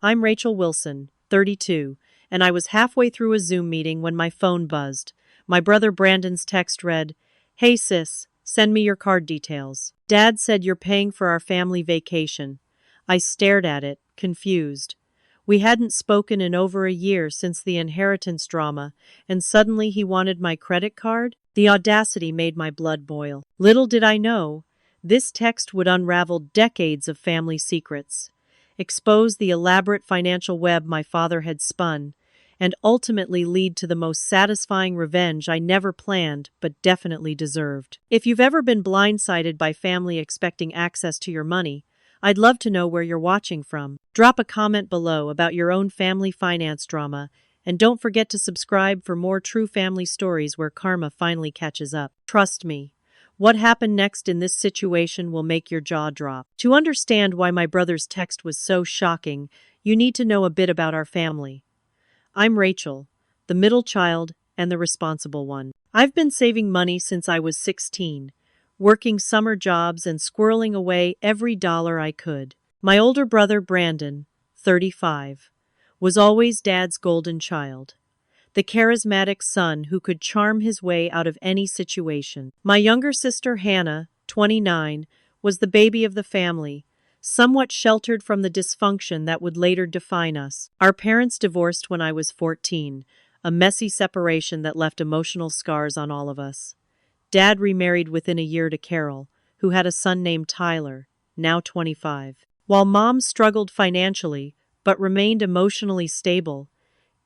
I'm Rachel Wilson, 32, and I was halfway through a Zoom meeting when my phone buzzed. My brother Brandon's text read, "Hey sis, send me your card details. Dad said you're paying for our family vacation." I stared at it, confused. We hadn't spoken in over a year since the inheritance drama, and suddenly he wanted my credit card? The audacity made my blood boil. Little did I know, this text would unravel decades of family secrets, expose the elaborate financial web my father had spun, and ultimately lead to the most satisfying revenge I never planned but definitely deserved. If you've ever been blindsided by family expecting access to your money, I'd love to know where you're watching from. Drop a comment below about your own family finance drama, and don't forget to subscribe for more true family stories where karma finally catches up. Trust me, what happened next in this situation will make your jaw drop. To understand why my brother's text was so shocking, you need to know a bit about our family. I'm Rachel, the middle child and the responsible one. I've been saving money since I was 16, working summer jobs and squirreling away every dollar I could. My older brother Brandon, 35, was always Dad's golden child, the charismatic son who could charm his way out of any situation. My younger sister Hannah, 29, was the baby of the family, somewhat sheltered from the dysfunction that would later define us. Our parents divorced when I was 14, a messy separation that left emotional scars on all of us. Dad remarried within a year to Carol, who had a son named Tyler, now 25. While Mom struggled financially, but remained emotionally stable,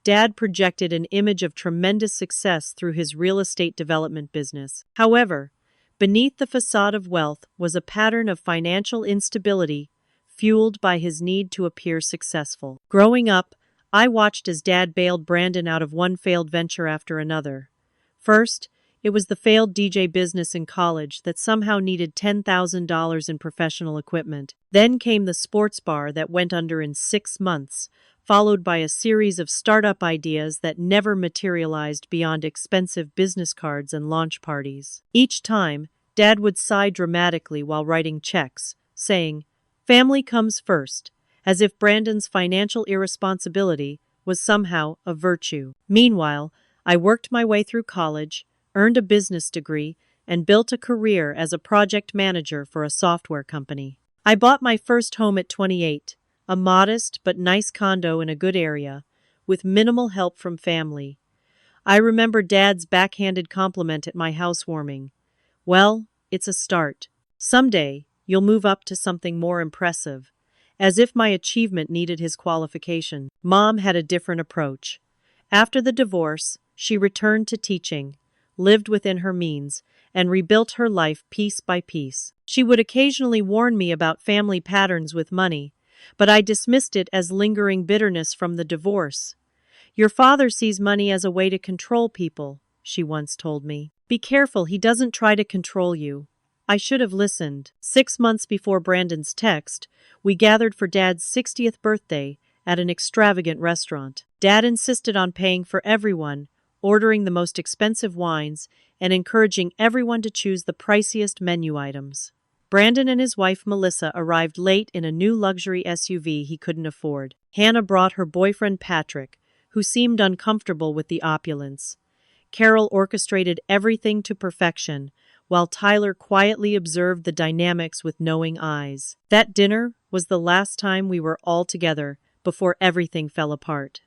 Dad projected an image of tremendous success through his real estate development business. However, beneath the facade of wealth was a pattern of financial instability fueled by his need to appear successful. Growing up, I watched as Dad bailed Brandon out of one failed venture after another. First, it was the failed DJ business in college that somehow needed $10,000 in professional equipment. Then came the sports bar that went under in 6 months, followed by a series of startup ideas that never materialized beyond expensive business cards and launch parties. Each time, Dad would sigh dramatically while writing checks, saying, "Family comes first," as if Brandon's financial irresponsibility was somehow a virtue. Meanwhile, I worked my way through college, earned a business degree, and built a career as a project manager for a software company. I bought my first home at 28, a modest but nice condo in a good area, with minimal help from family. I remember Dad's backhanded compliment at my housewarming. "Well, it's a start. Someday, you'll move up to something more impressive," as if my achievement needed his qualification. Mom had a different approach. After the divorce, she returned to teaching, lived within her means, and rebuilt her life piece by piece. She would occasionally warn me about family patterns with money, but I dismissed it as lingering bitterness from the divorce. "Your father sees money as a way to control people," she once told me. "Be careful he doesn't try to control you." I should have listened. 6 months before Brandon's text, we gathered for Dad's 60th birthday at an extravagant restaurant. Dad insisted on paying for everyone, ordering the most expensive wines, and encouraging everyone to choose the priciest menu items. Brandon and his wife Melissa arrived late in a new luxury SUV he couldn't afford. Hannah brought her boyfriend Patrick, who seemed uncomfortable with the opulence. Carol orchestrated everything to perfection, while Tyler quietly observed the dynamics with knowing eyes. That dinner was the last time we were all together before everything fell apart.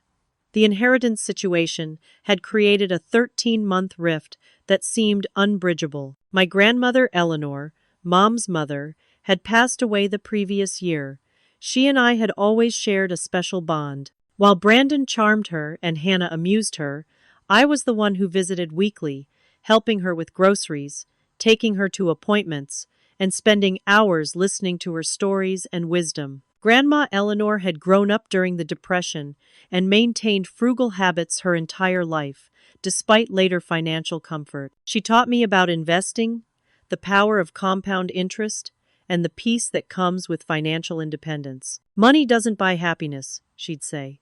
The inheritance situation had created a 13-month rift that seemed unbridgeable. My grandmother Eleanor, Mom's mother, had passed away the previous year. She and I had always shared a special bond. While Brandon charmed her and Hannah amused her, I was the one who visited weekly, helping her with groceries, taking her to appointments, and spending hours listening to her stories and wisdom. Grandma Eleanor had grown up during the Depression and maintained frugal habits her entire life, despite later financial comfort. She taught me about investing, the power of compound interest, and the peace that comes with financial independence. "Money doesn't buy happiness," she'd say,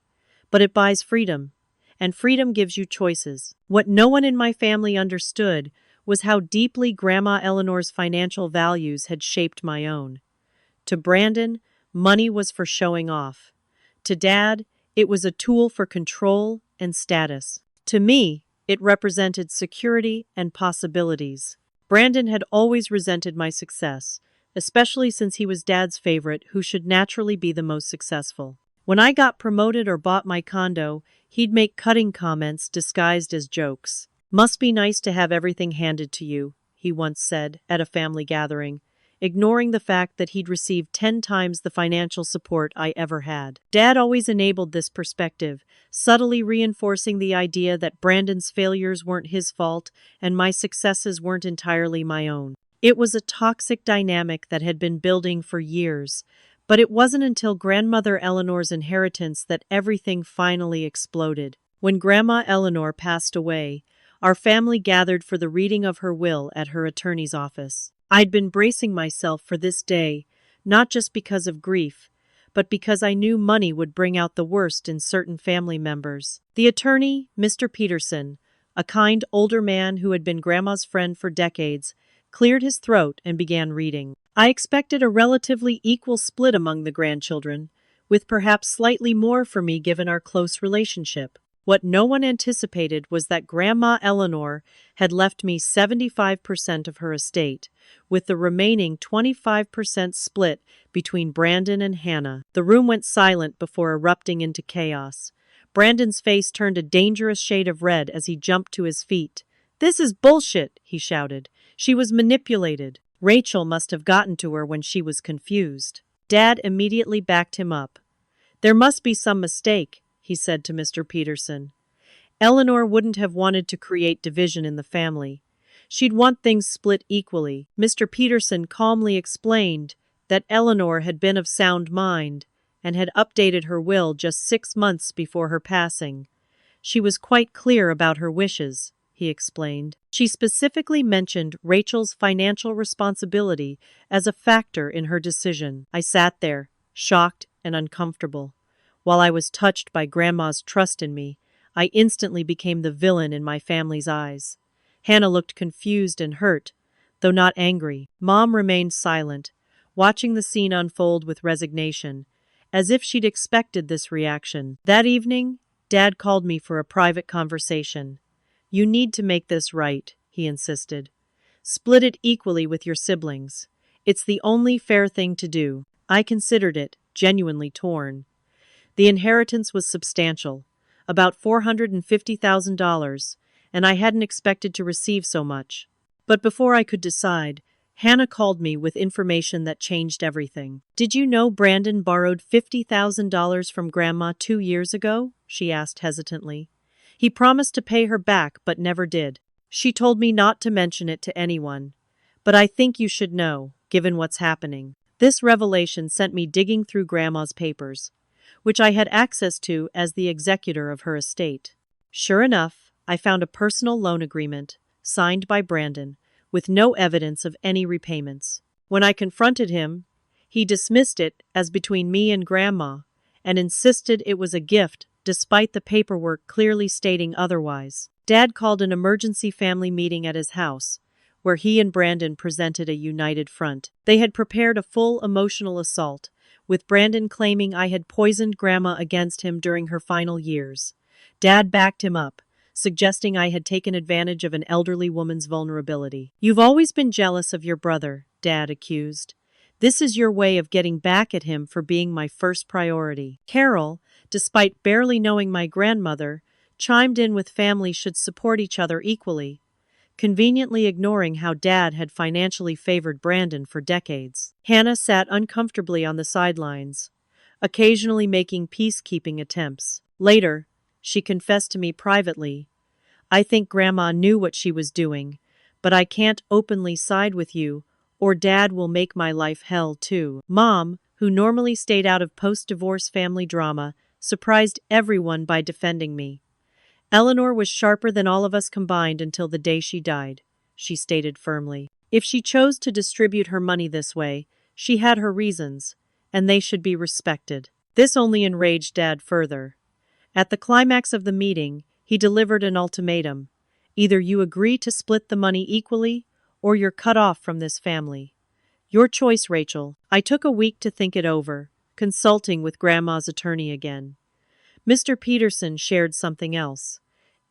"but it buys freedom, and freedom gives you choices." What no one in my family understood was how deeply Grandma Eleanor's financial values had shaped my own. To Brandon, money was for showing off. To Dad, it was a tool for control and status. To me, it represented security and possibilities. Brandon had always resented my success, especially since he was Dad's favorite, who should naturally be the most successful. When I got promoted or bought my condo, he'd make cutting comments disguised as jokes. "Must be nice to have everything handed to you," he once said at a family gathering, ignoring the fact that he'd received 10 times the financial support I ever had. Dad always enabled this perspective, subtly reinforcing the idea that Brandon's failures weren't his fault and my successes weren't entirely my own. It was a toxic dynamic that had been building for years, but it wasn't until Grandmother Eleanor's inheritance that everything finally exploded. When Grandma Eleanor passed away, our family gathered for the reading of her will at her attorney's office. I'd been bracing myself for this day, not just because of grief, but because I knew money would bring out the worst in certain family members. The attorney, Mr. Peterson, a kind older man who had been Grandma's friend for decades, cleared his throat and began reading. I expected a relatively equal split among the grandchildren, with perhaps slightly more for me given our close relationship. What no one anticipated was that Grandma Eleanor had left me 75% of her estate, with the remaining 25% split between Brandon and Hannah. The room went silent before erupting into chaos. Brandon's face turned a dangerous shade of red as he jumped to his feet. "This is bullshit," he shouted. "She was manipulated. Rachel must have gotten to her when she was confused." Dad immediately backed him up. "There must be some mistake," he said to Mr. Peterson. "Eleanor wouldn't have wanted to create division in the family. She'd want things split equally." Mr. Peterson calmly explained that Eleanor had been of sound mind and had updated her will just 6 months before her passing. "She was quite clear about her wishes," he explained. "She specifically mentioned Rachel's financial responsibility as a factor in her decision." I sat there, shocked and uncomfortable. While I was touched by Grandma's trust in me, I instantly became the villain in my family's eyes. Hannah looked confused and hurt, though not angry. Mom remained silent, watching the scene unfold with resignation, as if she'd expected this reaction. That evening, Dad called me for a private conversation. "You need to make this right," he insisted. "Split it equally with your siblings. It's the only fair thing to do." I considered it, genuinely torn. The inheritance was substantial, about $450,000, and I hadn't expected to receive so much. But before I could decide, Hannah called me with information that changed everything. "Did you know Brandon borrowed $50,000 from Grandma 2 years ago?" she asked hesitantly. "He promised to pay her back but never did. She told me not to mention it to anyone. But I think you should know, given what's happening." This revelation sent me digging through Grandma's papers, which I had access to as the executor of her estate. Sure enough, I found a personal loan agreement, signed by Brandon, with no evidence of any repayments. When I confronted him, he dismissed it as between me and Grandma, and insisted it was a gift, despite the paperwork clearly stating otherwise. Dad called an emergency family meeting at his house, where he and Brandon presented a united front. They had prepared a full emotional assault, with Brandon claiming I had poisoned Grandma against him during her final years. Dad backed him up, suggesting I had taken advantage of an elderly woman's vulnerability. "You've always been jealous of your brother," Dad accused. "This is your way of getting back at him for being my first priority." Carol, despite barely knowing my grandmother, chimed in with families should support each other equally, conveniently ignoring how Dad had financially favored Brandon for decades. Hannah sat uncomfortably on the sidelines, occasionally making peacekeeping attempts. Later, she confessed to me privately, "I think Grandma knew what she was doing, but I can't openly side with you, or Dad will make my life hell too." Mom, who normally stayed out of post-divorce family drama, surprised everyone by defending me. "Eleanor was sharper than all of us combined until the day she died," she stated firmly. "If she chose to distribute her money this way, she had her reasons, and they should be respected." This only enraged Dad further. At the climax of the meeting, he delivered an ultimatum. "Either you agree to split the money equally, or you're cut off from this family. Your choice, Rachel." I took a week to think it over, consulting with Grandma's attorney again. Mr. Peterson shared something else.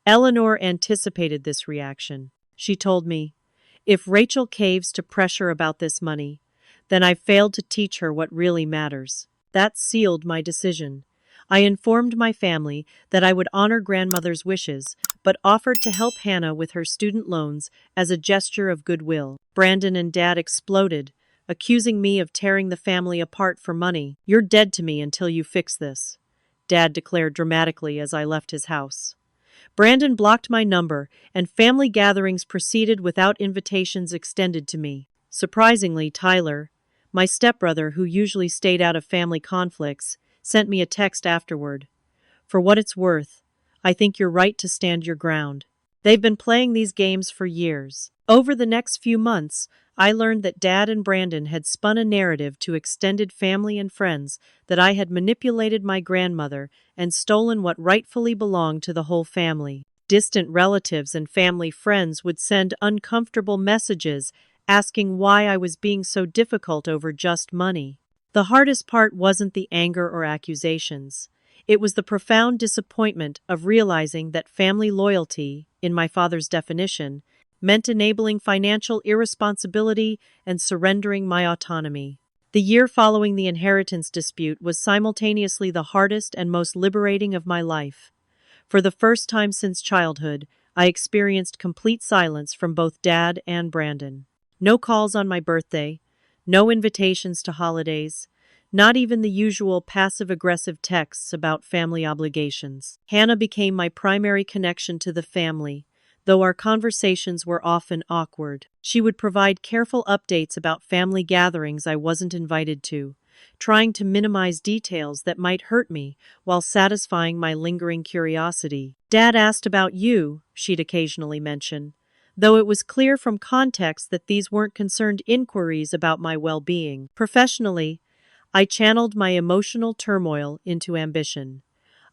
Eleanor anticipated this reaction. She told me, "If Rachel caves to pressure about this money, then I've failed to teach her what really matters." That sealed my decision. I informed my family that I would honor grandmother's wishes, but offered to help Hannah with her student loans as a gesture of goodwill. Brandon and Dad exploded, accusing me of tearing the family apart for money. "You're dead to me until you fix this," Dad declared dramatically as I left his house. Brandon blocked my number, and family gatherings proceeded without invitations extended to me. Surprisingly, Tyler, my stepbrother who usually stayed out of family conflicts, sent me a text afterward. "For what it's worth, I think you're right to stand your ground. They've been playing these games for years." Over the next few months, I learned that Dad and Brandon had spun a narrative to extended family and friends that I had manipulated my grandmother and stolen what rightfully belonged to the whole family. Distant relatives and family friends would send uncomfortable messages asking why I was being so difficult over just money. The hardest part wasn't the anger or accusations. It was the profound disappointment of realizing that family loyalty, in my father's definition, meant enabling financial irresponsibility and surrendering my autonomy. The year following the inheritance dispute was simultaneously the hardest and most liberating of my life. For the first time since childhood, I experienced complete silence from both Dad and Brandon. No calls on my birthday, no invitations to holidays, not even the usual passive-aggressive texts about family obligations. Hannah became my primary connection to the family, though our conversations were often awkward. She would provide careful updates about family gatherings I wasn't invited to, trying to minimize details that might hurt me while satisfying my lingering curiosity. "Dad asked about you," she'd occasionally mention, though it was clear from context that these weren't concerned inquiries about my well-being. Professionally, I channeled my emotional turmoil into ambition.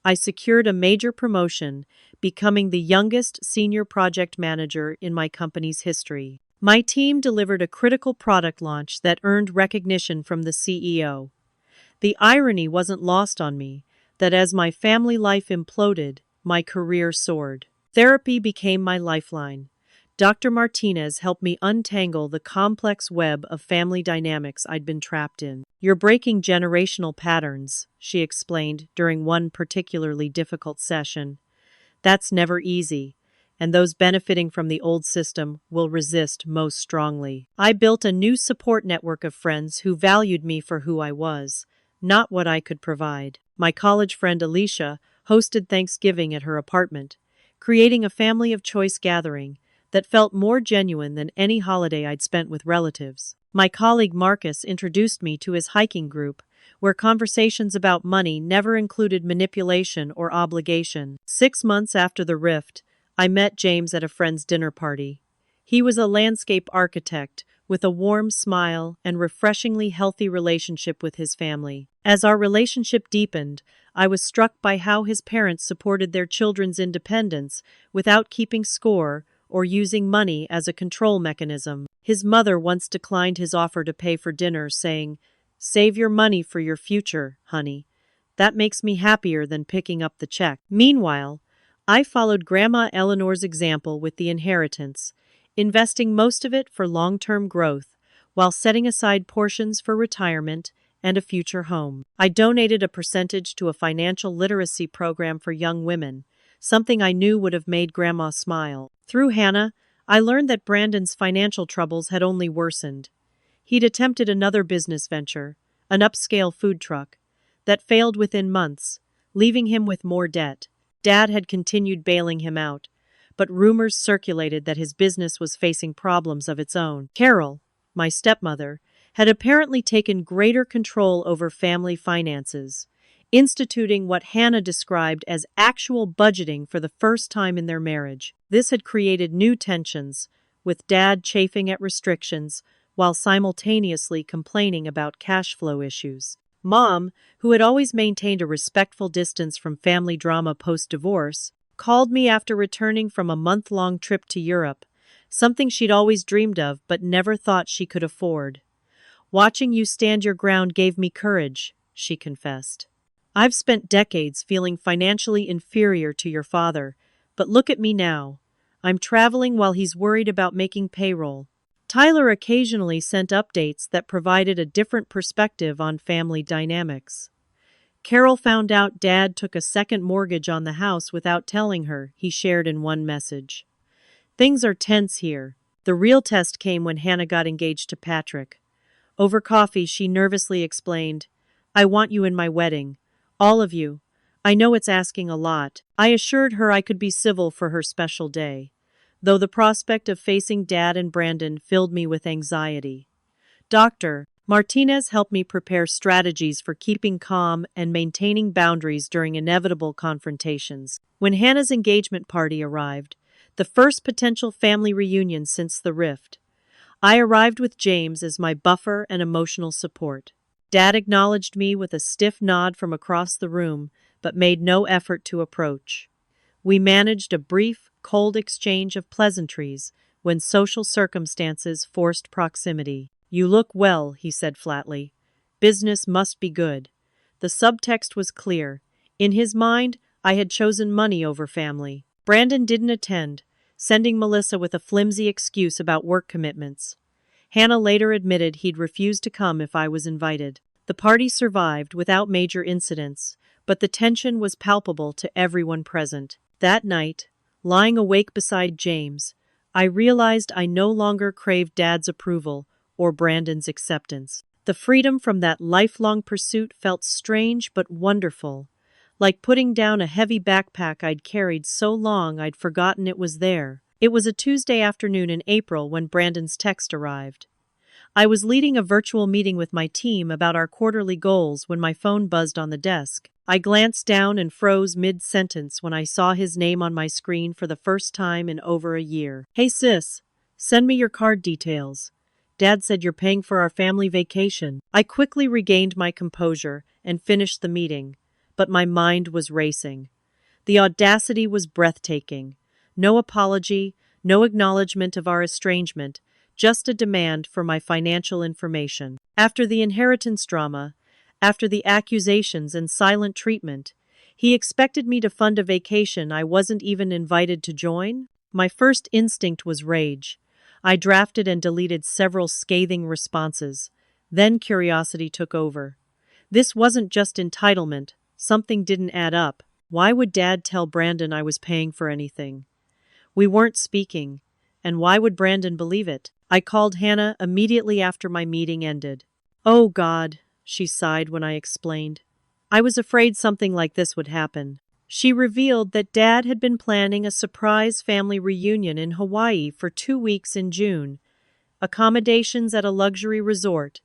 I secured a major promotion, becoming the youngest senior project manager in my company's history. My team delivered a critical product launch that earned recognition from the CEO. The irony wasn't lost on me that as my family life imploded, my career soared. Therapy became my lifeline. Dr. Martinez helped me untangle the complex web of family dynamics I'd been trapped in. "You're breaking generational patterns," she explained during one particularly difficult session. "That's never easy, and those benefiting from the old system will resist most strongly." I built a new support network of friends who valued me for who I was, not what I could provide. My college friend Alicia hosted Thanksgiving at her apartment, creating a family of choice gathering that felt more genuine than any holiday I'd spent with relatives. My colleague Marcus introduced me to his hiking group, where conversations about money never included manipulation or obligation. 6 months after the rift, I met James at a friend's dinner party. He was a landscape architect with a warm smile and refreshingly healthy relationship with his family. As our relationship deepened, I was struck by how his parents supported their children's independence without keeping score or using money as a control mechanism. His mother once declined his offer to pay for dinner, saying, "Save your money for your future, honey. That makes me happier than picking up the check." Meanwhile, I followed Grandma Eleanor's example with the inheritance, investing most of it for long-term growth, while setting aside portions for retirement and a future home. I donated a percentage to a financial literacy program for young women, something I knew would have made Grandma smile. Through Hannah, I learned that Brandon's financial troubles had only worsened. He'd attempted another business venture, an upscale food truck, that failed within months, leaving him with more debt. Dad had continued bailing him out, but rumors circulated that his business was facing problems of its own. Carol, my stepmother, had apparently taken greater control over family finances, instituting what Hannah described as actual budgeting for the first time in their marriage. This had created new tensions, with Dad chafing at restrictions while simultaneously complaining about cash flow issues. Mom, who had always maintained a respectful distance from family drama post-divorce, called me after returning from a month-long trip to Europe, something she'd always dreamed of but never thought she could afford. "Watching you stand your ground gave me courage," she confessed. I've spent decades feeling financially inferior to your father, but look at me now. I'm traveling while he's worried about making payroll. Tyler occasionally sent updates that provided a different perspective on family dynamics. Carol found out Dad took a second mortgage on the house without telling her, he shared in one message. Things are tense here. The real test came when Hannah got engaged to Patrick. Over coffee, she nervously explained, I want you in my wedding. All of you. I know it's asking a lot. I assured her I could be civil for her special day, though the prospect of facing Dad and Brandon filled me with anxiety. Dr. Martinez helped me prepare strategies for keeping calm and maintaining boundaries during inevitable confrontations. When Hannah's engagement party arrived, the first potential family reunion since the rift, I arrived with James as my buffer and emotional support. Dad acknowledged me with a stiff nod from across the room, but made no effort to approach. We managed a brief, cold exchange of pleasantries when social circumstances forced proximity. You look well, he said flatly. Business must be good. The subtext was clear. In his mind, I had chosen money over family. Brandon didn't attend, sending Melissa with a flimsy excuse about work commitments. Hannah later admitted he'd refused to come if I was invited. The party survived without major incidents, but the tension was palpable to everyone present. That night, lying awake beside James, I realized I no longer craved Dad's approval or Brandon's acceptance. The freedom from that lifelong pursuit felt strange but wonderful, like putting down a heavy backpack I'd carried so long I'd forgotten it was there. It was a Tuesday afternoon in April when Brandon's text arrived. I was leading a virtual meeting with my team about our quarterly goals when my phone buzzed on the desk. I glanced down and froze mid-sentence when I saw his name on my screen for the first time in over a year. Hey sis, send me your card details. Dad said you're paying for our family vacation. I quickly regained my composure and finished the meeting, but my mind was racing. The audacity was breathtaking. No apology, no acknowledgement of our estrangement, just a demand for my financial information. After the inheritance drama, after the accusations and silent treatment, he expected me to fund a vacation I wasn't even invited to join? My first instinct was rage. I drafted and deleted several scathing responses. Then curiosity took over. This wasn't just entitlement. Something didn't add up. Why would Dad tell Brandon I was paying for anything? We weren't speaking. And why would Brandon believe it? I called Hannah immediately after my meeting ended. Oh God, she sighed when I explained. I was afraid something like this would happen. She revealed that Dad had been planning a surprise family reunion in Hawaii for 2 weeks in June. Accommodations at a luxury resort.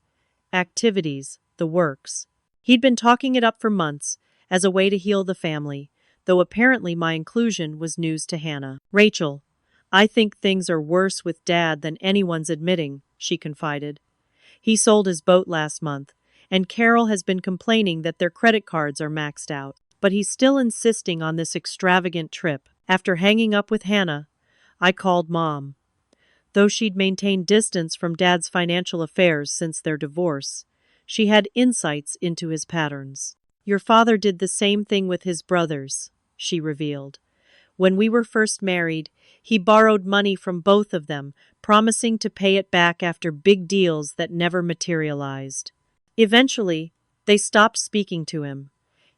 Activities, the works. He'd been talking it up for months, as a way to heal the family, though apparently my inclusion was news to Hannah. Rachel, I think things are worse with Dad than anyone's admitting, she confided. He sold his boat last month, and Carol has been complaining that their credit cards are maxed out. But he's still insisting on this extravagant trip. After hanging up with Hannah, I called Mom. Though she'd maintained distance from Dad's financial affairs since their divorce, she had insights into his patterns. Your father did the same thing with his brothers, she revealed. When we were first married, he borrowed money from both of them, promising to pay it back after big deals that never materialized. Eventually, they stopped speaking to him.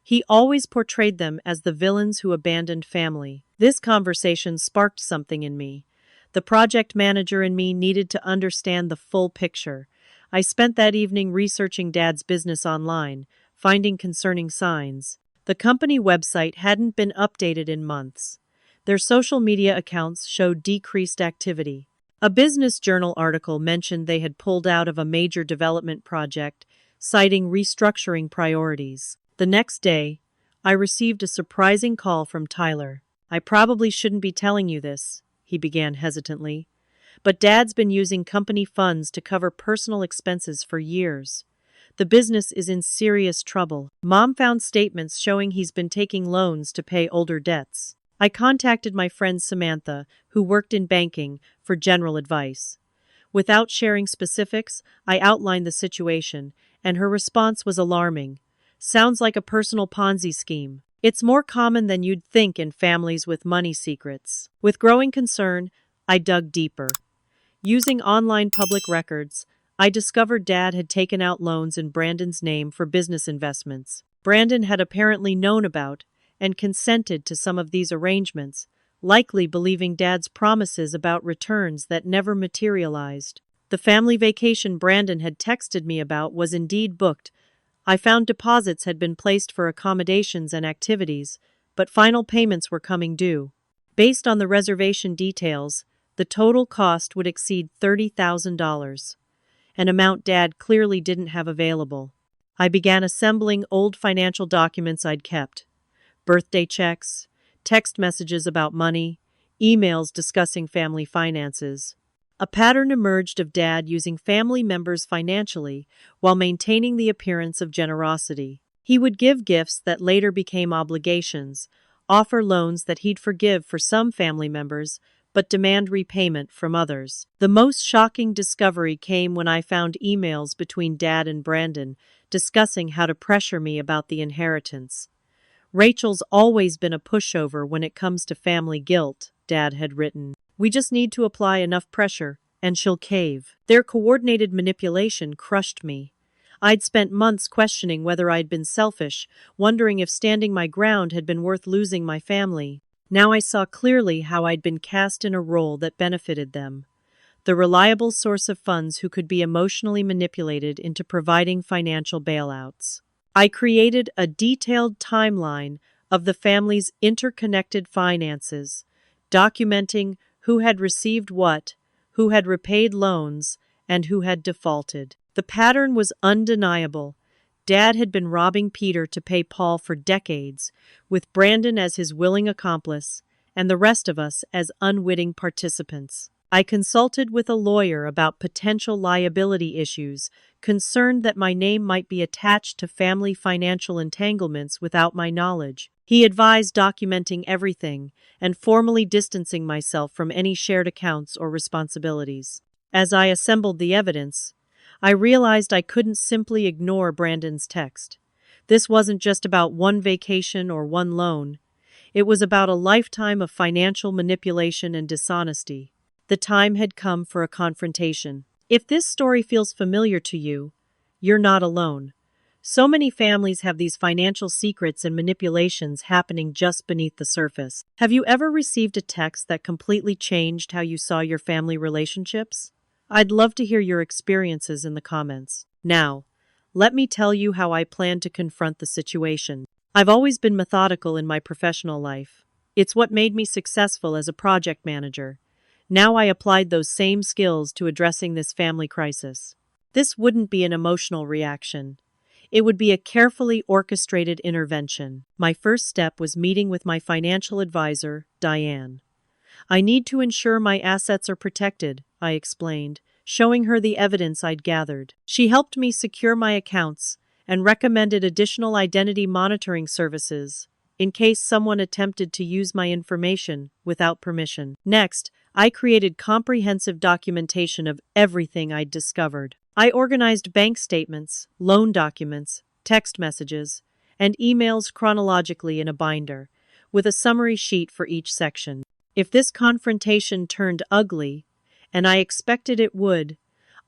He always portrayed them as the villains who abandoned family. This conversation sparked something in me. The project manager in me needed to understand the full picture. I spent that evening researching Dad's business online, finding concerning signs. The company website hadn't been updated in months. Their social media accounts showed decreased activity. A Business Journal article mentioned they had pulled out of a major development project, citing restructuring priorities. The next day, I received a surprising call from Tyler. I probably shouldn't be telling you this, he began hesitantly, but Dad's been using company funds to cover personal expenses for years. The business is in serious trouble. Mom found statements showing he's been taking loans to pay older debts. I contacted my friend Samantha, who worked in banking, for general advice. Without sharing specifics, I outlined the situation, and her response was alarming. Sounds like a personal Ponzi scheme. It's more common than you'd think in families with money secrets. With growing concern, I dug deeper. Using online public records, I discovered Dad had taken out loans in Brandon's name for business investments. Brandon had apparently known about and consented to some of these arrangements, likely believing Dad's promises about returns that never materialized. The family vacation Brandon had texted me about was indeed booked. I found deposits had been placed for accommodations and activities, but final payments were coming due. Based on the reservation details, the total cost would exceed $30,000, an amount Dad clearly didn't have available. I began assembling old financial documents I'd kept: birthday checks, text messages about money, emails discussing family finances. A pattern emerged of Dad using family members financially while maintaining the appearance of generosity. He would give gifts that later became obligations, offer loans that he'd forgive for some family members, but demand repayment from others. The most shocking discovery came when I found emails between Dad and Brandon discussing how to pressure me about the inheritance. "Rachel's always been a pushover when it comes to family guilt," Dad had written. "We just need to apply enough pressure, and she'll cave." Their coordinated manipulation crushed me. I'd spent months questioning whether I'd been selfish, wondering if standing my ground had been worth losing my family. Now I saw clearly how I'd been cast in a role that benefited them, the reliable source of funds who could be emotionally manipulated into providing financial bailouts. I created a detailed timeline of the family's interconnected finances, documenting who had received what, who had repaid loans, and who had defaulted. The pattern was undeniable. Dad had been robbing Peter to pay Paul for decades, with Brandon as his willing accomplice, and the rest of us as unwitting participants. I consulted with a lawyer about potential liability issues, concerned that my name might be attached to family financial entanglements without my knowledge. He advised documenting everything and formally distancing myself from any shared accounts or responsibilities. As I assembled the evidence, I realized I couldn't simply ignore Brandon's text. This wasn't just about one vacation or one loan. It was about a lifetime of financial manipulation and dishonesty. The time had come for a confrontation. If this story feels familiar to you, you're not alone. So many families have these financial secrets and manipulations happening just beneath the surface. Have you ever received a text that completely changed how you saw your family relationships? I'd love to hear your experiences in the comments. Now, let me tell you how I plan to confront the situation. I've always been methodical in my professional life. It's what made me successful as a project manager. Now I applied those same skills to addressing this family crisis. This wouldn't be an emotional reaction. It would be a carefully orchestrated intervention. My first step was meeting with my financial advisor, Diane. "I need to ensure my assets are protected," I explained, showing her the evidence I'd gathered. She helped me secure my accounts and recommended additional identity monitoring services in case someone attempted to use my information without permission. Next, I created comprehensive documentation of everything I'd discovered. I organized bank statements, loan documents, text messages, and emails chronologically in a binder, with a summary sheet for each section. If this confrontation turned ugly, and I expected it would,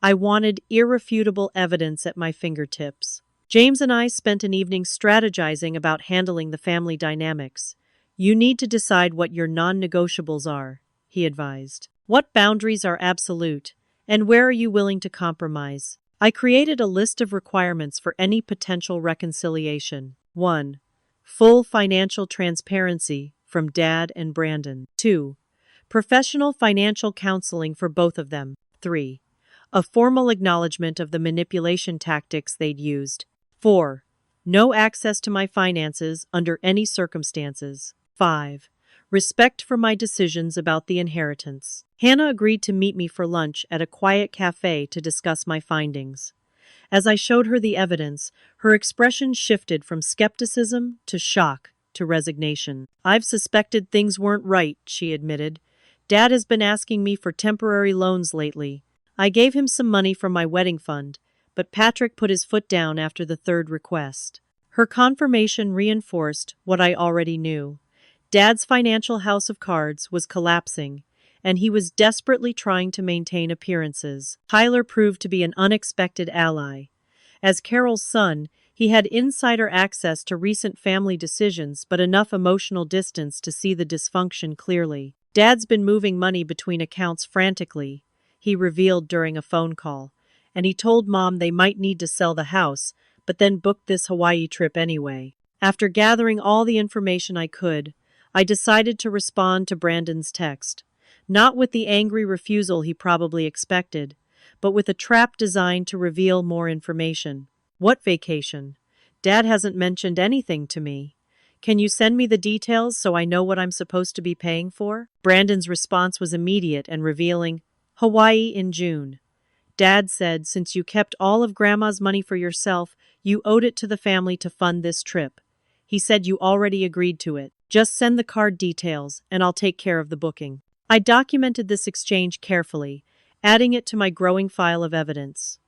I wanted irrefutable evidence at my fingertips. James and I spent an evening strategizing about handling the family dynamics. "You need to decide what your non-negotiables are," he advised. "What boundaries are absolute, and where are you willing to compromise?" I created a list of requirements for any potential reconciliation. 1. Full financial transparency from Dad and Brandon. 2. Professional financial counseling for both of them. 3. A formal acknowledgement of the manipulation tactics they'd used. 4. No access to my finances under any circumstances. 5. Respect for my decisions about the inheritance. Hannah agreed to meet me for lunch at a quiet cafe to discuss my findings. As I showed her the evidence, her expression shifted from skepticism to shock to resignation. "I've suspected things weren't right," she admitted. "Dad has been asking me for temporary loans lately. I gave him some money from my wedding fund, but Patrick put his foot down after the third request. Her confirmation reinforced what I already knew. Dad's financial house of cards was collapsing, and he was desperately trying to maintain appearances. Tyler proved to be an unexpected ally. As Carol's son, he had insider access to recent family decisions but enough emotional distance to see the dysfunction clearly. Dad's been moving money between accounts frantically, he revealed during a phone call, and he told Mom they might need to sell the house, but then booked this Hawaii trip anyway. After gathering all the information I could, I decided to respond to Brandon's text. Not with the angry refusal he probably expected, but with a trap designed to reveal more information. What vacation? Dad hasn't mentioned anything to me. Can you send me the details so I know what I'm supposed to be paying for? Brandon's response was immediate and revealing. Hawaii in June. Dad said since you kept all of Grandma's money for yourself, you owed it to the family to fund this trip. He said you already agreed to it. Just send the card details, and I'll take care of the booking. I documented this exchange carefully, adding it to my growing file of evidence.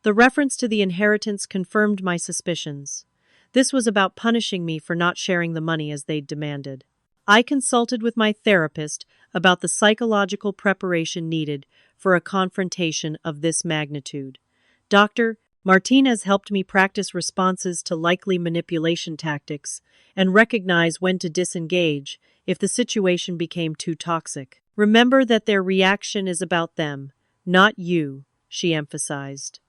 The reference to the inheritance confirmed my suspicions. This was about punishing me for not sharing the money as they'd demanded. I consulted with my therapist about the psychological preparation needed for a confrontation of this magnitude. Dr. Martinez helped me practice responses to likely manipulation tactics and recognize when to disengage if the situation became too toxic. Remember that their reaction is about them, not you, she emphasized.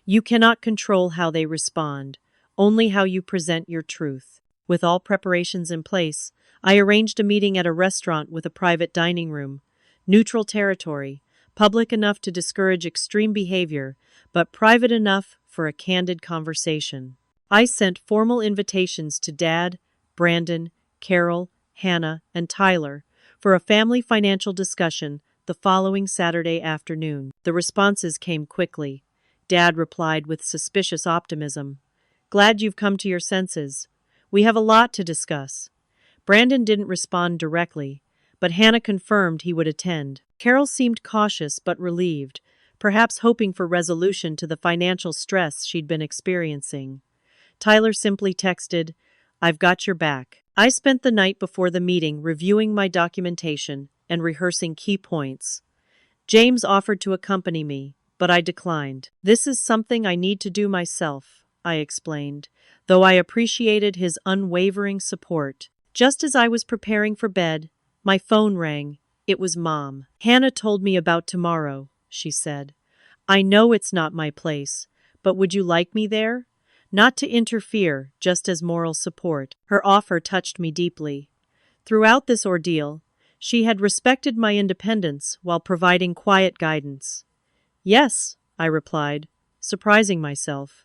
You cannot control how they respond, only how you present your truth. With all preparations in place, I arranged a meeting at a restaurant with a private dining room, neutral territory, public enough to discourage extreme behavior, but private enough for a candid conversation. I sent formal invitations to Dad, Brandon, Carol, Hannah, and Tyler for a family financial discussion the following Saturday afternoon. The responses came quickly. Dad replied with suspicious optimism. Glad you've come to your senses. We have a lot to discuss. Brandon didn't respond directly, but Hannah confirmed he would attend. Carol seemed cautious but relieved, perhaps hoping for resolution to the financial stress she'd been experiencing. Tyler simply texted, I've got your back. I spent the night before the meeting reviewing my documentation and rehearsing key points. James offered to accompany me, but I declined. This is something I need to do myself, I explained, though I appreciated his unwavering support. Just as I was preparing for bed, my phone rang. It was Mom. Hannah told me about tomorrow, she said. I know it's not my place, but would you like me there? Not to interfere, just as moral support. Her offer touched me deeply. Throughout this ordeal, she had respected my independence while providing quiet guidance. Yes, I replied, surprising myself.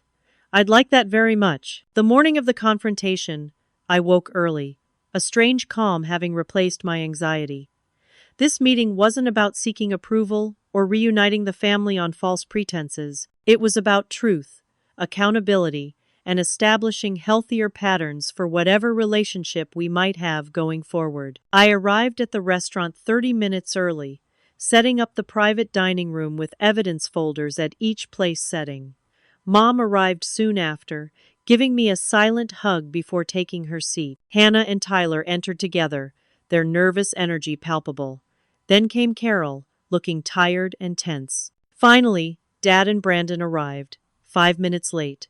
I'd like that very much. The morning of the confrontation, I woke early, a strange calm having replaced my anxiety. This meeting wasn't about seeking approval or reuniting the family on false pretenses. It was about truth, accountability, and establishing healthier patterns for whatever relationship we might have going forward. I arrived at the restaurant 30 minutes early, setting up the private dining room with evidence folders at each place setting. Mom arrived soon after, giving me a silent hug before taking her seat. Hannah and Tyler entered together, their nervous energy palpable. Then came Carol, looking tired and tense. Finally, Dad and Brandon arrived, 5 minutes late.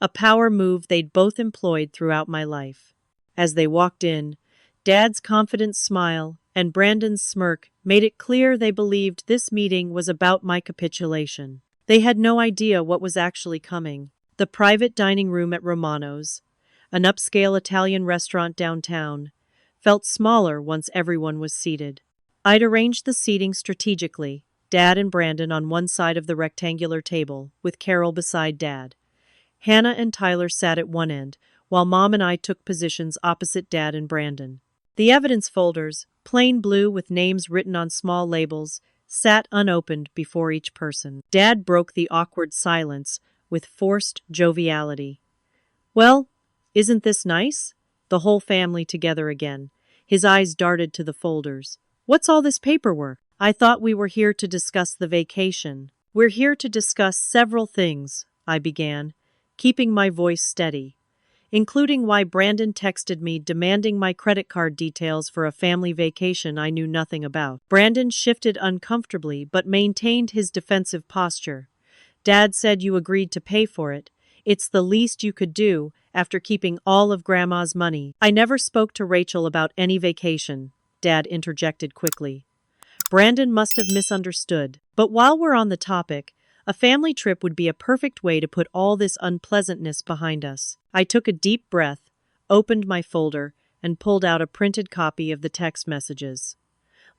A power move they'd both employed throughout my life. As they walked in, Dad's confident smile and Brandon's smirk made it clear they believed this meeting was about my capitulation. They had no idea what was actually coming. The private dining room at Romano's, an upscale Italian restaurant downtown, felt smaller once everyone was seated. I'd arranged the seating strategically, Dad and Brandon on one side of the rectangular table, with Carol beside Dad. Hannah and Tyler sat at one end, while Mom and I took positions opposite Dad and Brandon. The evidence folders, plain blue with names written on small labels, sat unopened before each person. Dad broke the awkward silence with forced joviality. Well, isn't this nice? The whole family together again. His eyes darted to the folders. What's all this paperwork? I thought we were here to discuss the vacation. We're here to discuss several things, I began, keeping my voice steady. including why Brandon texted me demanding my credit card details for a family vacation I knew nothing about. Brandon shifted uncomfortably but maintained his defensive posture. Dad said you agreed to pay for it. It's the least you could do after keeping all of Grandma's money. I never spoke to Rachel about any vacation, Dad interjected quickly. Brandon must have misunderstood. But while we're on the topic, a family trip would be a perfect way to put all this unpleasantness behind us. I took a deep breath, opened my folder, and pulled out a printed copy of the text messages.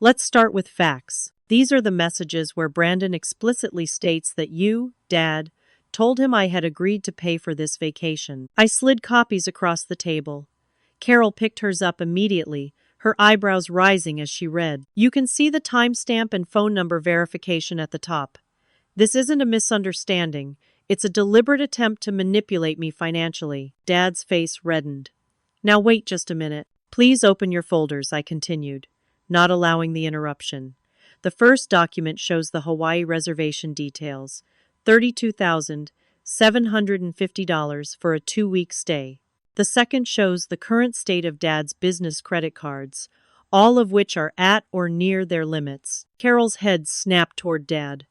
Let's start with facts. These are the messages where Brandon explicitly states that you, Dad, told him I had agreed to pay for this vacation. I slid copies across the table. Carol picked hers up immediately, her eyebrows rising as she read. You can see the timestamp and phone number verification at the top. This isn't a misunderstanding. It's a deliberate attempt to manipulate me financially. Dad's face reddened. Now wait just a minute. Please open your folders, I continued, not allowing the interruption. The first document shows the Hawaii reservation details. $32,750 for a 2-week stay. The second shows the current state of Dad's business credit cards, all of which are at or near their limits. Carol's head snapped toward Dad.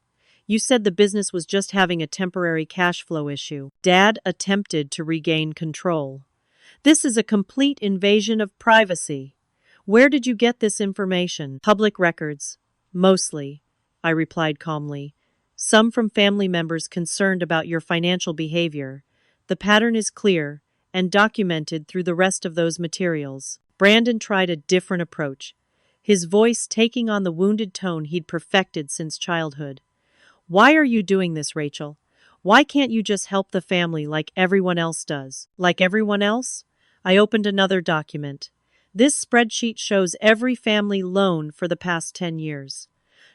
You said the business was just having a temporary cash flow issue. Dad attempted to regain control. This is a complete invasion of privacy. Where did you get this information? Public records. Mostly, I replied calmly. Some from family members concerned about your financial behavior. The pattern is clear and documented through the rest of those materials. Brandon tried a different approach, his voice taking on the wounded tone he'd perfected since childhood. Why are you doing this, Rachel? Why can't you just help the family like everyone else does? Like everyone else? I opened another document. This spreadsheet shows every family loan for the past 10 years.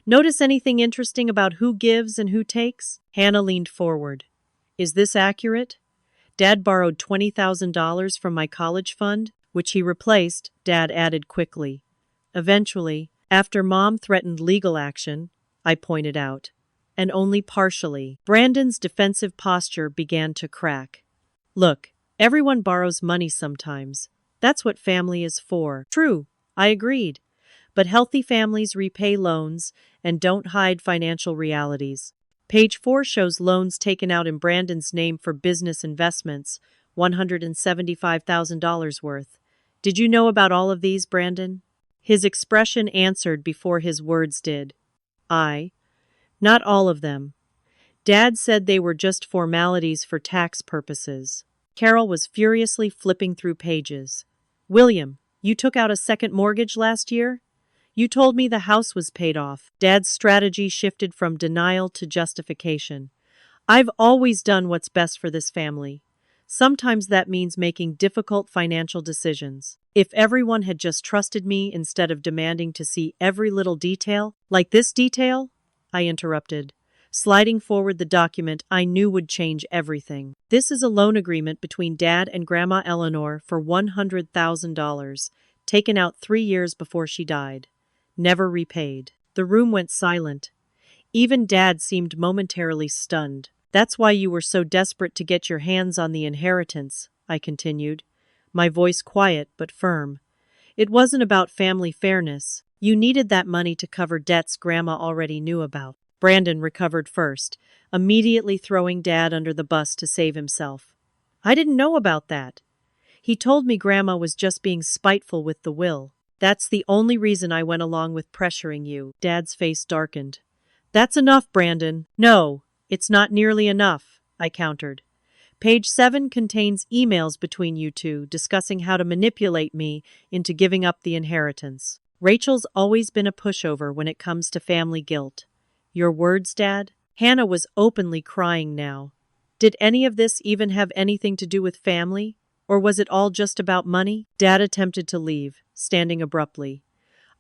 Notice anything interesting about who gives and who takes? Hannah leaned forward. Is this accurate? Dad borrowed $20,000 from my college fund, which he replaced, Dad added quickly. Eventually, after Mom threatened legal action, I pointed out. And only partially. Brandon's defensive posture began to crack. Look, everyone borrows money sometimes. That's what family is for. True, I agreed. But healthy families repay loans and don't hide financial realities. Page 4 shows loans taken out in Brandon's name for business investments, $175,000 worth. Did you know about all of these, Brandon? His expression answered before his words did. Not all of them. Dad said they were just formalities for tax purposes. Carol was furiously flipping through pages. William, you took out a second mortgage last year? You told me the house was paid off. Dad's strategy shifted from denial to justification. I've always done what's best for this family. Sometimes that means making difficult financial decisions. If everyone had just trusted me instead of demanding to see every little detail, like this detail, I interrupted, sliding forward the document I knew would change everything. This is a loan agreement between Dad and Grandma Eleanor for $100,000, taken out 3 years before she died. Never repaid. The room went silent. Even Dad seemed momentarily stunned. That's why you were so desperate to get your hands on the inheritance, I continued, my voice quiet but firm. It wasn't about family fairness. You needed that money to cover debts Grandma already knew about. Brandon recovered first, immediately throwing Dad under the bus to save himself. I didn't know about that. He told me Grandma was just being spiteful with the will. That's the only reason I went along with pressuring you. Dad's face darkened. That's enough, Brandon. No, it's not nearly enough, I countered. Page 7 contains emails between you two discussing how to manipulate me into giving up the inheritance. Rachel's always been a pushover when it comes to family guilt. Your words, Dad? Hannah was openly crying now. Did any of this even have anything to do with family? Or was it all just about money? Dad attempted to leave, standing abruptly.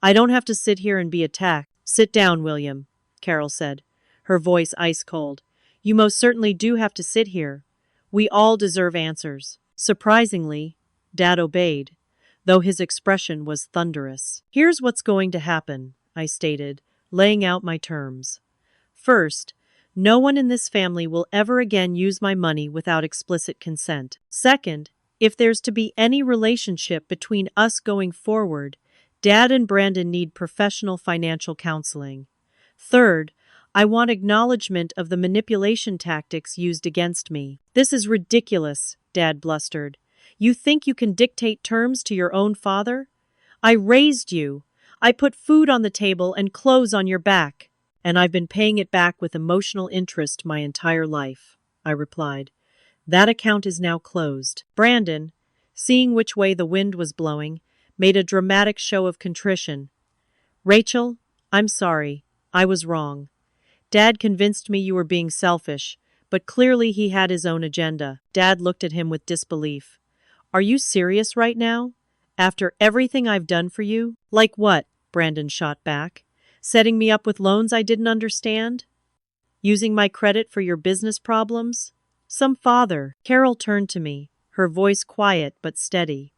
I don't have to sit here and be attacked. Sit down, William, Carol said, her voice ice cold. You most certainly do have to sit here. We all deserve answers. Surprisingly, Dad obeyed, though his expression was thunderous. Here's what's going to happen, I stated, laying out my terms. First, no one in this family will ever again use my money without explicit consent. Second, If there's to be any relationship between us going forward, Dad and Brandon need professional financial counseling. Third, I want acknowledgement of the manipulation tactics used against me. This is ridiculous, Dad blustered. You think you can dictate terms to your own father? I raised you. I put food on the table and clothes on your back. And I've been paying it back with emotional interest my entire life, I replied. That account is now closed. Brandon, seeing which way the wind was blowing, made a dramatic show of contrition. Rachel, I'm sorry. I was wrong. Dad convinced me you were being selfish, but clearly he had his own agenda. Dad looked at him with disbelief. Are you serious right now? After everything I've done for you? Like what? Brandon shot back. Setting me up with loans I didn't understand? Using my credit for your business problems? Some father. Carol turned to me, her voice quiet but steady.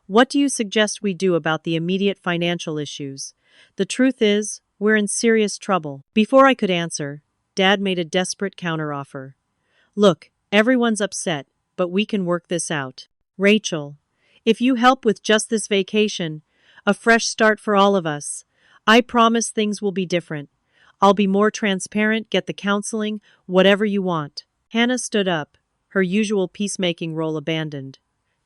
What do you suggest we do about the immediate financial issues? The truth is, we're in serious trouble. Before I could answer, Dad made a desperate counteroffer. Look, everyone's upset, but we can work this out. Rachel, if you help with just this vacation, a fresh start for all of us, I promise things will be different. I'll be more transparent, get the counseling, whatever you want. Hannah stood up, her usual peacemaking role abandoned.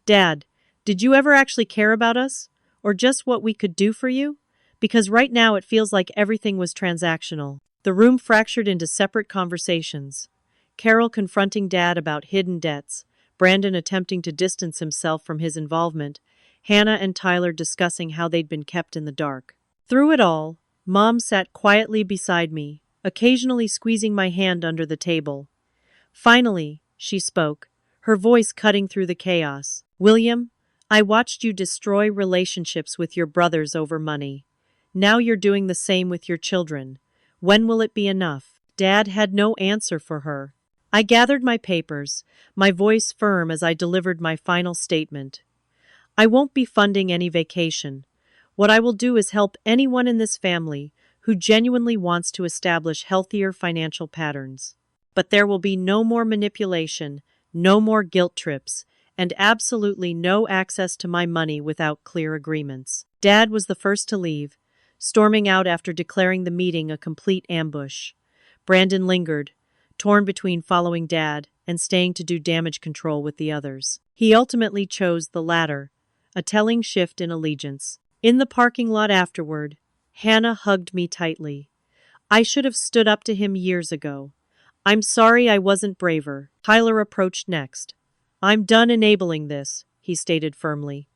Dad, did you ever actually care about us? Or just what we could do for you? Because right now it feels like everything was transactional. The room fractured into separate conversations. Carol confronting Dad about hidden debts, Brandon attempting to distance himself from his involvement, Hannah and Tyler discussing how they'd been kept in the dark. Through it all, Mom sat quietly beside me, occasionally squeezing my hand under the table. Finally, she spoke, her voice cutting through the chaos. William, I watched you destroy relationships with your brothers over money. Now you're doing the same with your children. When will it be enough? Dad had no answer for her. I gathered my papers, my voice firm as I delivered my final statement. I won't be funding any vacation. What I will do is help anyone in this family who genuinely wants to establish healthier financial patterns. But there will be no more manipulation, no more guilt trips, and absolutely no access to my money without clear agreements. Dad was the first to leave, storming out after declaring the meeting a complete ambush. Brandon lingered, torn between following Dad and staying to do damage control with the others. He ultimately chose the latter, a telling shift in allegiance. In the parking lot afterward, Hannah hugged me tightly. I should have stood up to him years ago. I'm sorry I wasn't braver. Tyler approached next. I'm done enabling this, he stated firmly.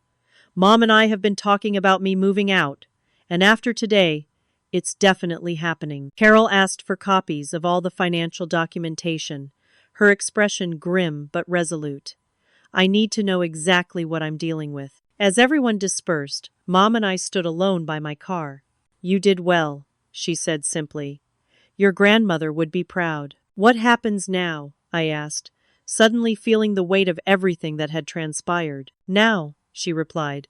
Mom and I have been talking about me moving out, and after today, it's definitely happening. Carol asked for copies of all the financial documentation, her expression grim but resolute. I need to know exactly what I'm dealing with. As everyone dispersed, Mom and I stood alone by my car. You did well, she said simply. Your grandmother would be proud. What happens now? I asked, suddenly feeling the weight of everything that had transpired. Now, she replied,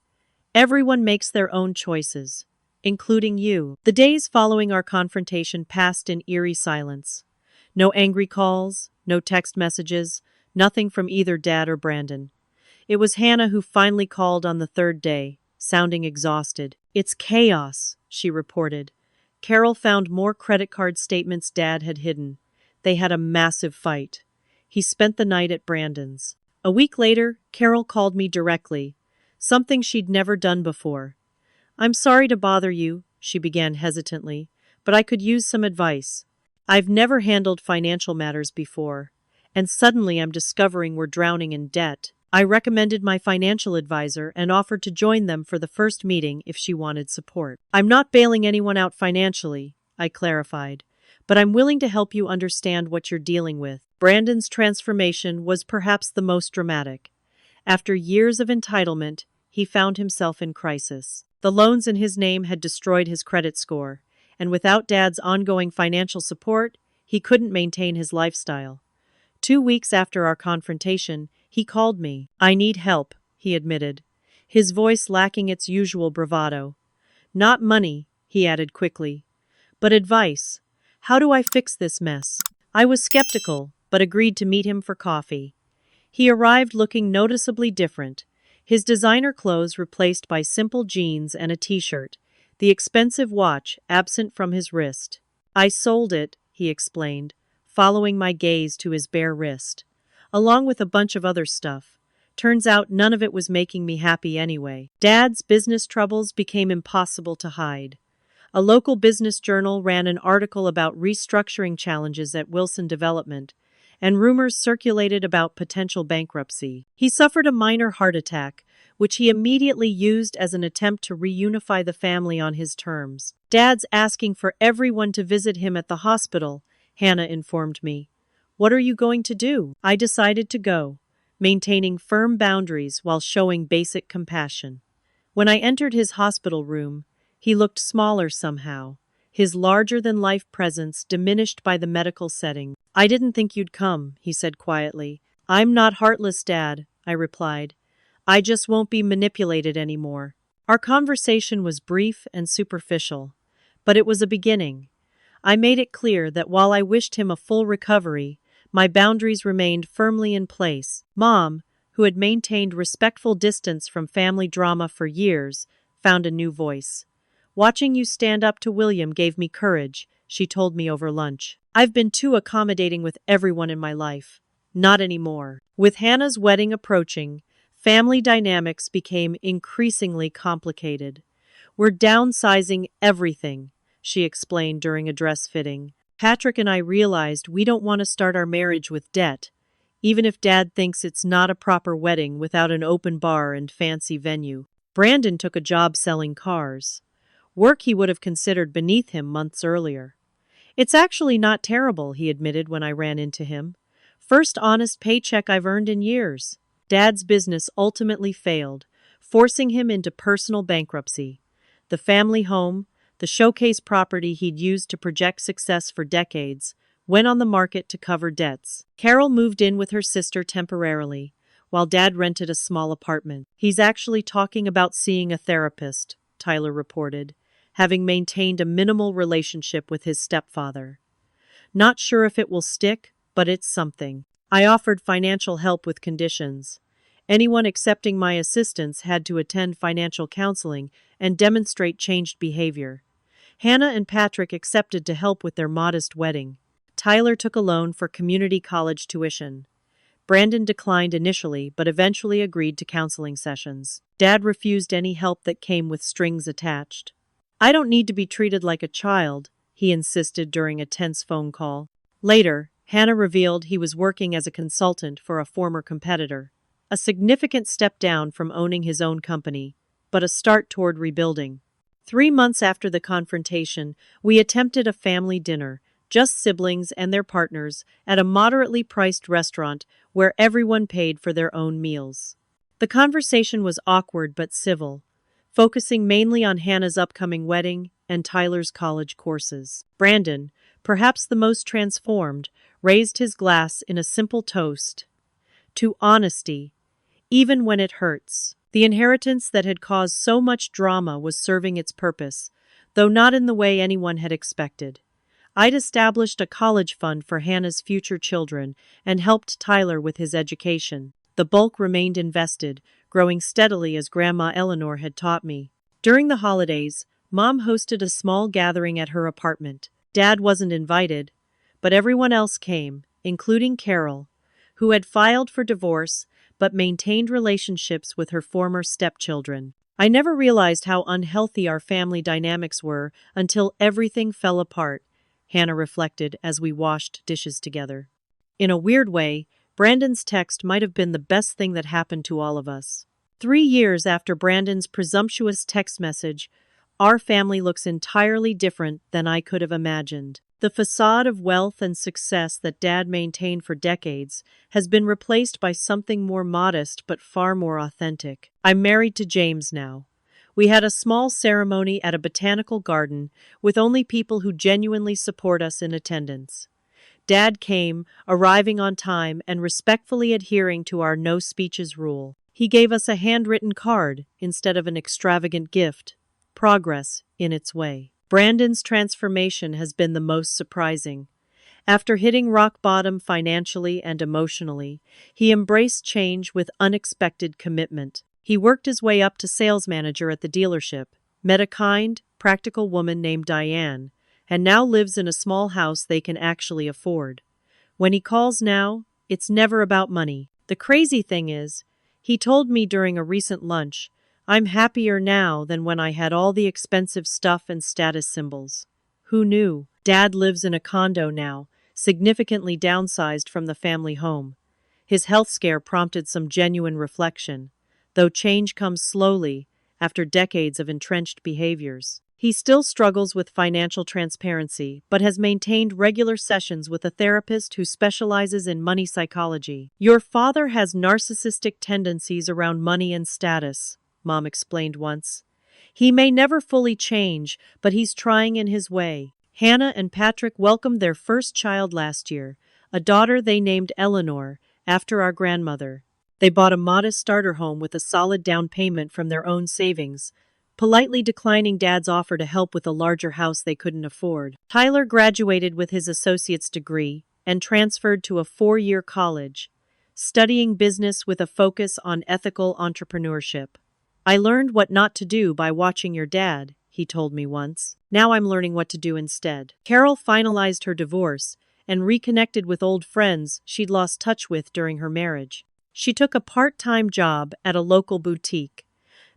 everyone makes their own choices, including you. The days following our confrontation passed in eerie silence. No angry calls, no text messages, nothing from either Dad or Brandon. It was Hannah who finally called on the third day, sounding exhausted. It's chaos, she reported. Carol found more credit card statements Dad had hidden. They had a massive fight. He spent the night at Brandon's. A week later, Carol called me directly, something she'd never done before. I'm sorry to bother you, she began hesitantly, but I could use some advice. I've never handled financial matters before, and suddenly I'm discovering we're drowning in debt. I recommended my financial advisor and offered to join them for the first meeting if she wanted support. I'm not bailing anyone out financially, I clarified, but I'm willing to help you understand what you're dealing with. Brandon's transformation was perhaps the most dramatic. After years of entitlement, he found himself in crisis. The loans in his name had destroyed his credit score, and without Dad's ongoing financial support, he couldn't maintain his lifestyle. 2 weeks after our confrontation, he called me. I need help, he admitted, his voice lacking its usual bravado. Not money, he added quickly, but advice. How do I fix this mess? I was skeptical, but agreed to meet him for coffee. He arrived looking noticeably different, his designer clothes replaced by simple jeans and a t-shirt, the expensive watch absent from his wrist. "I sold it," he explained, following my gaze to his bare wrist, "along with a bunch of other stuff. Turns out none of it was making me happy anyway." Dad's business troubles became impossible to hide. A local business journal ran an article about restructuring challenges at Wilson Development, and rumors circulated about potential bankruptcy. He suffered a minor heart attack, which he immediately used as an attempt to reunify the family on his terms. "Dad's asking for everyone to visit him at the hospital," Hannah informed me. "What are you going to do?" I decided to go, maintaining firm boundaries while showing basic compassion. When I entered his hospital room, he looked smaller somehow, his larger-than-life presence diminished by the medical setting. "I didn't think you'd come," he said quietly. "I'm not heartless, Dad," I replied. "I just won't be manipulated anymore." Our conversation was brief and superficial, but it was a beginning. I made it clear that while I wished him a full recovery, my boundaries remained firmly in place. Mom, who had maintained respectful distance from family drama for years, found a new voice. "Watching you stand up to William gave me courage," she told me over lunch. "I've been too accommodating with everyone in my life. Not anymore." With Hannah's wedding approaching, family dynamics became increasingly complicated. "We're downsizing everything," she explained during a dress fitting. "Patrick and I realized we don't want to start our marriage with debt, even if Dad thinks it's not a proper wedding without an open bar and fancy venue." Brandon took a job selling cars, work he would have considered beneath him months earlier. "It's actually not terrible," he admitted when I ran into him. "First honest paycheck I've earned in years." Dad's business ultimately failed, forcing him into personal bankruptcy. The family home, the showcase property he'd used to project success for decades, went on the market to cover debts. Carol moved in with her sister temporarily, while Dad rented a small apartment. "He's actually talking about seeing a therapist," Tyler reported, having maintained a minimal relationship with his stepfather. "Not sure if it will stick, but it's something." I offered financial help with conditions. Anyone accepting my assistance had to attend financial counseling and demonstrate changed behavior. Hannah and Patrick accepted to help with their modest wedding. Tyler took a loan for community college tuition. Brandon declined initially, but eventually agreed to counseling sessions. Dad refused any help that came with strings attached. "I don't need to be treated like a child," he insisted during a tense phone call. Later, Hannah revealed he was working as a consultant for a former competitor. A significant step down from owning his own company, but a start toward rebuilding. 3 months after the confrontation, we attempted a family dinner, just siblings and their partners, at a moderately priced restaurant where everyone paid for their own meals. The conversation was awkward but civil, focusing mainly on Hannah's upcoming wedding and Tyler's college courses. Brandon, perhaps the most transformed, raised his glass in a simple toast to honesty, even when it hurts. The inheritance that had caused so much drama was serving its purpose, though not in the way anyone had expected. I'd established a college fund for Hannah's future children and helped Tyler with his education. The bulk remained invested, growing steadily as Grandma Eleanor had taught me. During the holidays, Mom hosted a small gathering at her apartment. Dad wasn't invited, but everyone else came, including Carol, who had filed for divorce but maintained relationships with her former stepchildren. I never realized how unhealthy our family dynamics were until everything fell apart, Hannah reflected as we washed dishes together. In a weird way, Brandon's text might have been the best thing that happened to all of us. 3 years after Brandon's presumptuous text message, our family looks entirely different than I could have imagined. The facade of wealth and success that Dad maintained for decades has been replaced by something more modest but far more authentic. I'm married to James now. We had a small ceremony at a botanical garden with only people who genuinely support us in attendance. Dad came, arriving on time and respectfully adhering to our no speeches rule. He gave us a handwritten card instead of an extravagant gift. Progress in its way. Brandon's transformation has been the most surprising. After hitting rock bottom financially and emotionally, he embraced change with unexpected commitment. He worked his way up to sales manager at the dealership, met a kind, practical woman named Diane, and now lives in a small house they can actually afford. When he calls now, it's never about money. The crazy thing is, he told me during a recent lunch, "I'm happier now than when I had all the expensive stuff and status symbols." Who knew? Dad lives in a condo now, significantly downsized from the family home. His health scare prompted some genuine reflection, though change comes slowly after decades of entrenched behaviors. He still struggles with financial transparency, but has maintained regular sessions with a therapist who specializes in money psychology. "Your father has narcissistic tendencies around money and status," Mom explained once. "He may never fully change, but he's trying in his way." Hannah and Patrick welcomed their first child last year, a daughter they named Eleanor, after our grandmother. They bought a modest starter home with a solid down payment from their own savings, politely declining Dad's offer to help with a larger house they couldn't afford. Tyler graduated with his associate's degree and transferred to a 4-year college, studying business with a focus on ethical entrepreneurship. "I learned what not to do by watching your dad," he told me once. "Now I'm learning what to do instead." Carol finalized her divorce and reconnected with old friends she'd lost touch with during her marriage. She took a part-time job at a local boutique,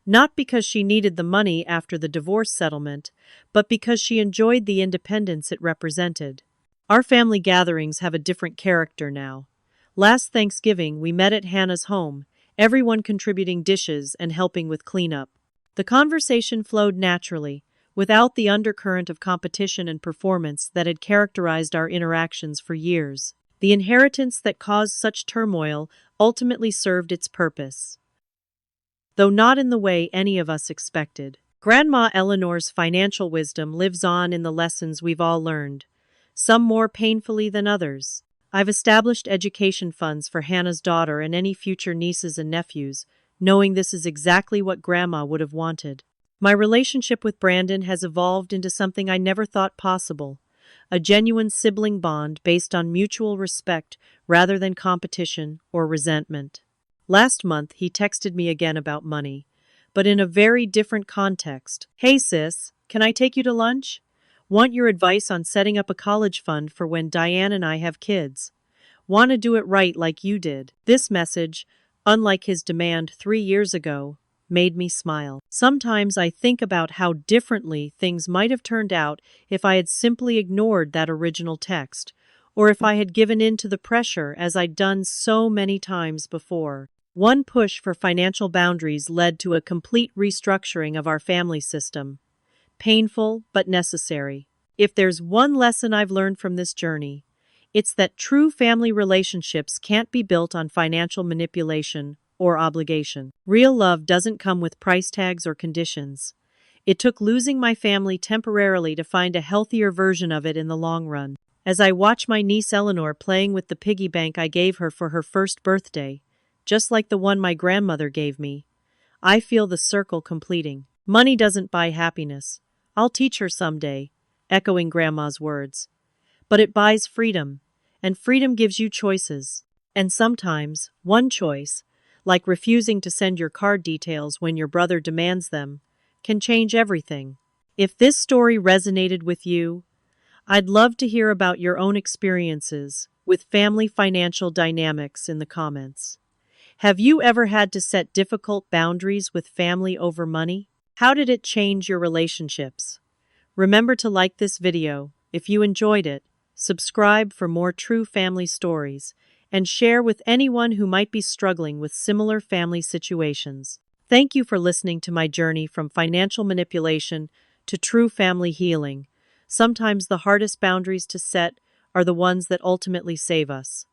not because she needed the money after the divorce settlement, but because she enjoyed the independence it represented. Our family gatherings have a different character now. Last Thanksgiving, we met at Hannah's home, everyone contributing dishes and helping with cleanup. The conversation flowed naturally, without the undercurrent of competition and performance that had characterized our interactions for years. The inheritance that caused such turmoil ultimately served its purpose, though not in the way any of us expected. Grandma Eleanor's financial wisdom lives on in the lessons we've all learned, some more painfully than others. I've established education funds for Hannah's daughter and any future nieces and nephews, knowing this is exactly what Grandma would have wanted. My relationship with Brandon has evolved into something I never thought possible, a genuine sibling bond based on mutual respect rather than competition or resentment. Last month, he texted me again about money, but in a very different context. "Hey sis, can I take you to lunch? Want your advice on setting up a college fund for when Diane and I have kids. Want to do it right like you did." This message, unlike his demand 3 years ago, made me smile. Sometimes I think about how differently things might have turned out if I had simply ignored that original text, or if I had given in to the pressure as I'd done so many times before. One push for financial boundaries led to a complete restructuring of our family system. Painful, but necessary. If there's one lesson I've learned from this journey, it's that true family relationships can't be built on financial manipulation or obligation. Real love doesn't come with price tags or conditions. It took losing my family temporarily to find a healthier version of it in the long run. As I watch my niece Eleanor playing with the piggy bank I gave her for her first birthday, just like the one my grandmother gave me, I feel the circle completing. Money doesn't buy happiness. I'll teach her someday, echoing Grandma's words. But it buys freedom, and freedom gives you choices. And sometimes, one choice, like refusing to send your card details when your brother demands them, can change everything. If this story resonated with you, I'd love to hear about your own experiences with family financial dynamics in the comments. Have you ever had to set difficult boundaries with family over money? How did it change your relationships? Remember to like this video if you enjoyed it, subscribe for more true family stories, and share with anyone who might be struggling with similar family situations. Thank you for listening to my journey from financial manipulation to true family healing. Sometimes the hardest boundaries to set are the ones that ultimately save us.